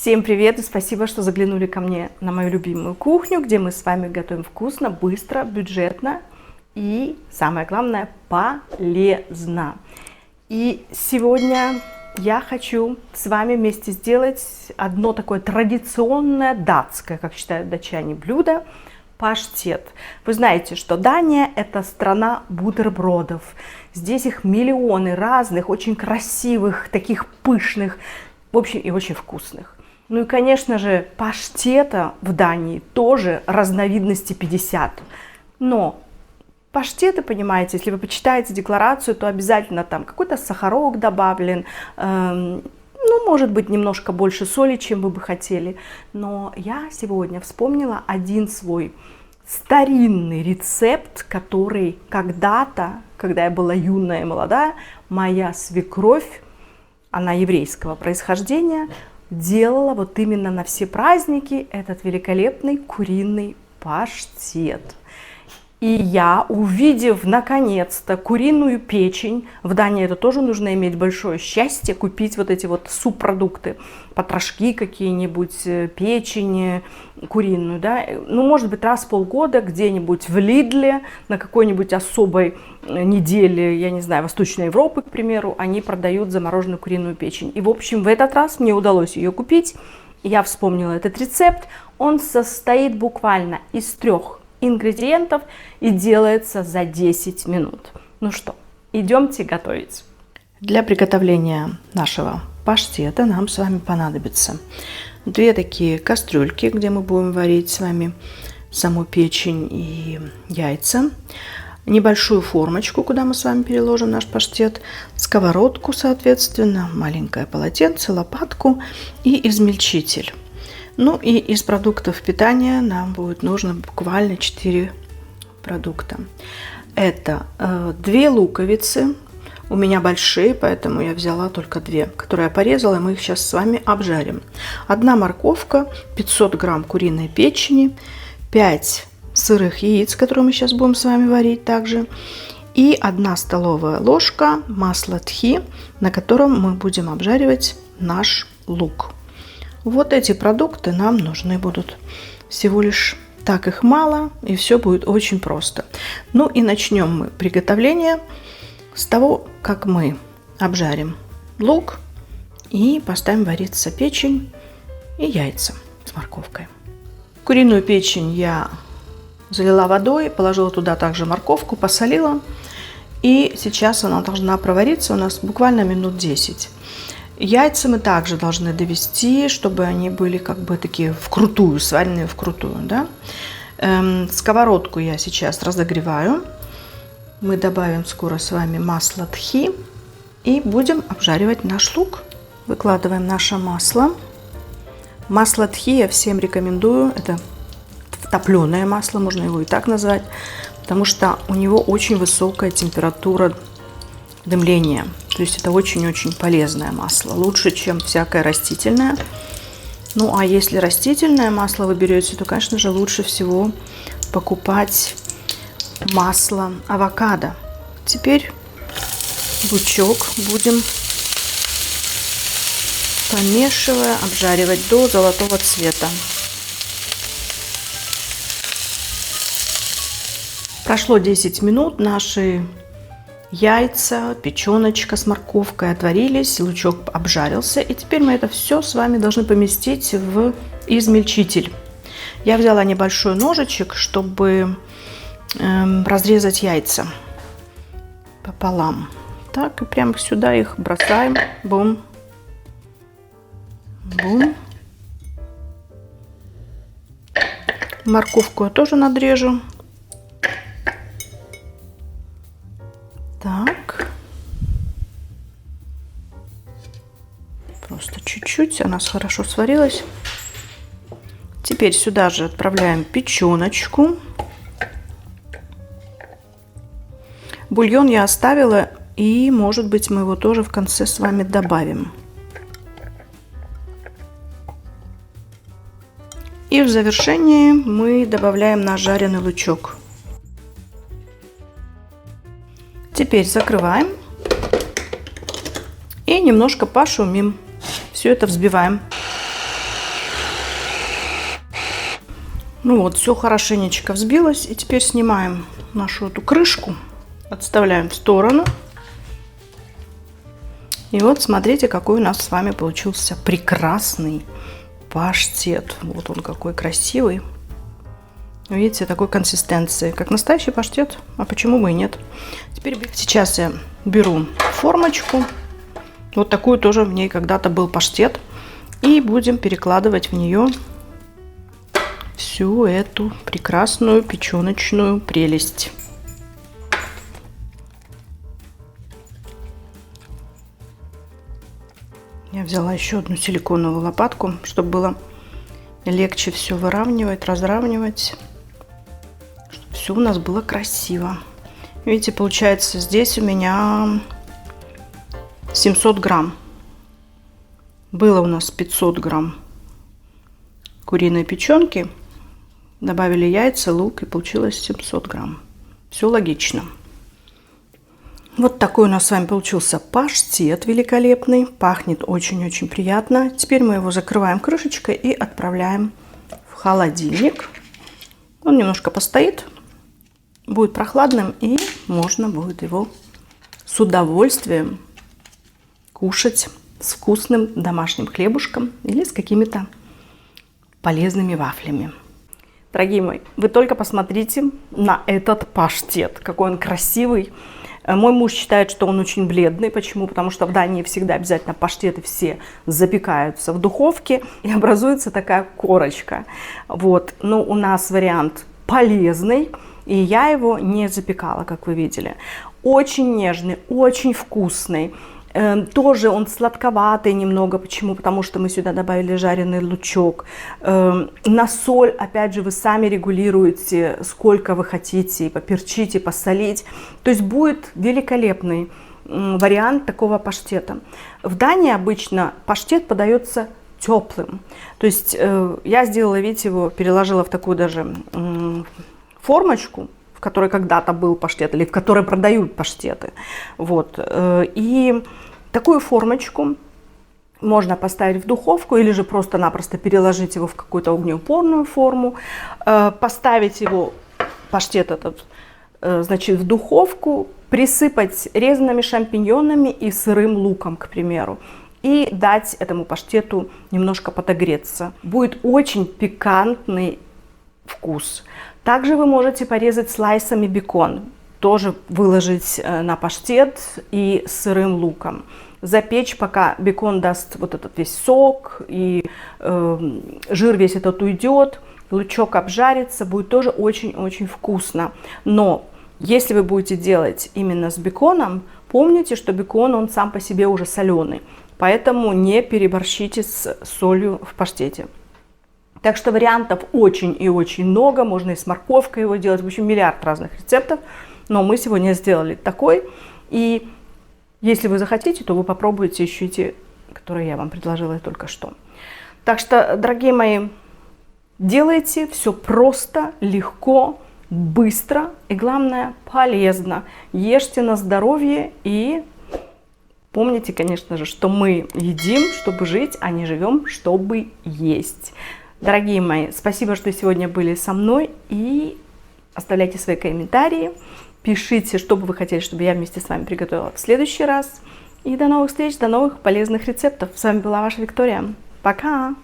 Всем привет и спасибо, что заглянули ко мне на мою любимую кухню, где мы с вами готовим вкусно, быстро, бюджетно и, самое главное, полезно. И сегодня я хочу с вами вместе сделать одно такое традиционное датское, как считают датчане, блюдо – паштет. Вы знаете, что Дания – это страна бутербродов. Здесь их миллионы разных, очень красивых, таких пышных, в общем, и очень вкусных. Ну и, конечно же, паштета в Дании тоже разновидности 50. Но паштеты, понимаете, если вы почитаете декларацию, то обязательно там какой-то сахарок добавлен, ну, может быть, немножко больше соли, чем вы бы хотели. Но я сегодня вспомнила один свой старинный рецепт, который когда-то, когда я была юная и молодая, моя свекровь, она еврейского происхождения, делала вот именно на все праздники этот великолепный куриный паштет. И я, увидев наконец-то куриную печень, в Дании это тоже нужно иметь большое счастье, купить вот эти вот субпродукты, потрошки какие-нибудь, печень куриную, да, ну, может быть, раз в полгода где-нибудь в Лидле на какой-нибудь особой неделе, я не знаю, Восточной Европы, к примеру, они продают замороженную куриную печень. И, в общем, в этот раз мне удалось ее купить, я вспомнила этот рецепт, он состоит буквально из 3 ингредиентов и делается за 10 минут. Ну что, идемте готовить. Для приготовления нашего паштета нам с вами понадобится 2 такие кастрюльки, где мы будем варить с вами саму печень и яйца, небольшую формочку, куда мы с вами переложим наш паштет, сковородку, соответственно, маленькое полотенце, лопатку и измельчитель. Ну и из продуктов питания нам будет нужно буквально 4 продукта. Это 2 луковицы, у меня большие, поэтому я взяла только 2, которые я порезала, и мы их сейчас с вами обжарим. 1 морковка, 500 грамм куриной печени, 5 сырых яиц, которые мы сейчас будем с вами варить также, и 1 столовая ложка масла тхи, на котором мы будем обжаривать наш лук. Вот эти продукты нам нужны будут. Всего лишь так их мало, и все будет очень просто. Ну и начнем мы приготовление с того, как мы обжарим лук и поставим вариться печень и яйца с морковкой. Куриную печень я залила водой, положила туда также морковку, посолила. И сейчас она должна провариться у нас буквально минут 10. Яйца мы также должны довести, чтобы они были как бы такие вкрутую, сваренные вкрутую, да? Сковородку я сейчас разогреваю. Мы добавим скоро с вами масло тхи и будем обжаривать наш лук. Выкладываем наше масло. Масло тхи я всем рекомендую. Это топленое масло, можно его и так назвать, потому что у него очень высокая температура дымления. То есть это очень-очень полезное масло. Лучше, чем всякое растительное. Ну, а если растительное масло вы берете, то, конечно же, лучше всего покупать масло авокадо. Теперь лучок будем, помешивая, обжаривать до золотого цвета. Прошло 10 минут, наши яйца, печеночка с морковкой отварились, лучок обжарился. И теперь мы это все с вами должны поместить в измельчитель. Я взяла небольшой ножичек, чтобы разрезать яйца пополам. Так, и прямо сюда их бросаем. Бум. Бум. Морковку я тоже надрежу. Так. Просто чуть-чуть, она хорошо сварилась. Теперь сюда же отправляем печеночку. Бульон я оставила, и, может быть, мы его тоже в конце с вами добавим. И в завершении мы добавляем наш жареный лучок. Теперь закрываем и немножко пошумим. Все это взбиваем. Ну вот, все хорошенечко взбилось. И теперь снимаем нашу эту крышку, отставляем в сторону. И вот смотрите, какой у нас с вами получился прекрасный паштет. Вот он какой красивый. Видите, такой консистенции, как настоящий паштет. А почему бы и нет? Теперь сейчас я беру формочку. Вот такую тоже в ней когда-то был паштет. И будем перекладывать в нее всю эту прекрасную печеночную прелесть. Я взяла еще одну силиконовую лопатку, чтобы было легче все выравнивать, разравнивать, чтобы все у нас было красиво. Видите, получается, здесь у меня 700 грамм. Было у нас 500 грамм куриной печенки. Добавили яйца, лук, и получилось 700 грамм. Все логично. Вот такой у нас с вами получился паштет великолепный. Пахнет очень-очень приятно. Теперь мы его закрываем крышечкой и отправляем в холодильник. Он немножко постоит, будет прохладным, и можно будет его с удовольствием кушать с вкусным домашним хлебушком или с какими-то полезными вафлями. Дорогие мои, вы только посмотрите на этот паштет, какой он красивый. Мой муж считает, что он очень бледный. Почему? Потому что в Дании всегда обязательно паштеты все запекаются в духовке, и образуется такая корочка. Вот. Но у нас вариант полезный, и я его не запекала, как вы видели. Очень нежный, очень вкусный. Тоже он сладковатый немного. Почему? Потому что мы сюда добавили жареный лучок. На соль, опять же, вы сами регулируете, сколько вы хотите, и поперчить, и посолить. То есть будет великолепный вариант такого паштета. В Дании обычно паштет подается теплым. То есть я сделала, видите, его переложила в такую даже формочку, в которой когда-то был паштет, или в которой продают паштеты. Вот. И такую формочку можно поставить в духовку, или же просто-напросто переложить его в какую-то огнеупорную форму, поставить его, паштет этот, значит, в духовку, присыпать резанными шампиньонами и сырым луком, к примеру, и дать этому паштету немножко подогреться. Будет очень пикантный вкус. Также вы можете порезать слайсами бекон, тоже выложить на паштет и с сырым луком. Запечь, пока бекон даст вот этот весь сок, и жир весь этот уйдет, лучок обжарится, будет тоже очень-очень вкусно. Но если вы будете делать именно с беконом, помните, что бекон, он сам по себе уже соленый, поэтому не переборщите с солью в паштете. Так что вариантов очень и очень много, можно и с морковкой его делать, в общем, миллиард разных рецептов, но мы сегодня сделали такой, и если вы захотите, то вы попробуете еще те, которые я вам предложила только что. Так что, дорогие мои, делайте все просто, легко, быстро и, главное, полезно. Ешьте на здоровье и помните, конечно же, что мы едим, чтобы жить, а не живем, чтобы есть. Дорогие мои, спасибо, что сегодня были со мной, и оставляйте свои комментарии, пишите, что бы вы хотели, чтобы я вместе с вами приготовила в следующий раз. И до новых встреч, до новых полезных рецептов. С вами была ваша Виктория. Пока!